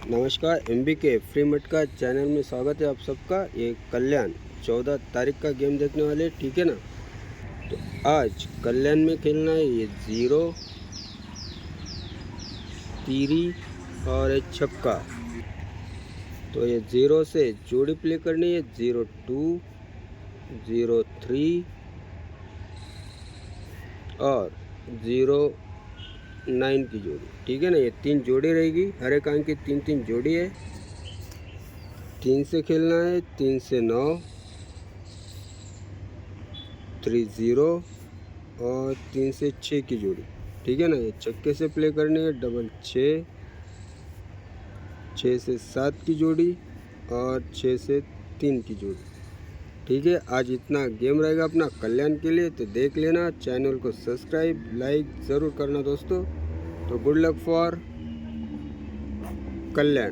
नमस्कार, एमबी के फ्री मटका चैनल में स्वागत है आप सबका। ये कल्याण 14 तारीख का गेम देखने वाले, ठीक है ना। तो आज कल्याण में खेलना है ये 0 तीरी और एक छक्का। तो ये 0 से जोड़ी प्ले करनी है, 02, 03 और 09 की जोड़ी, ठीक है ना। ये 3 जोड़ी रहेगी, हर एक अंक की 3-3 जोड़ी है। 3 से खेलना है, 3 से 9, 30 और 3 से 6 की जोड़ी, ठीक है ना। ये छक्के से प्ले करनी है, डबल 6, 6 से 7 की जोड़ी और 6 से 3 की जोड़ी, ठीक है। आज इतना गेम रहेगा अपना कल्याण के लिए, तो देख लेना। चैनल को सब्सक्राइब लाइक ज़रूर करना दोस्तों। तो गुड लक फॉर कल्याण।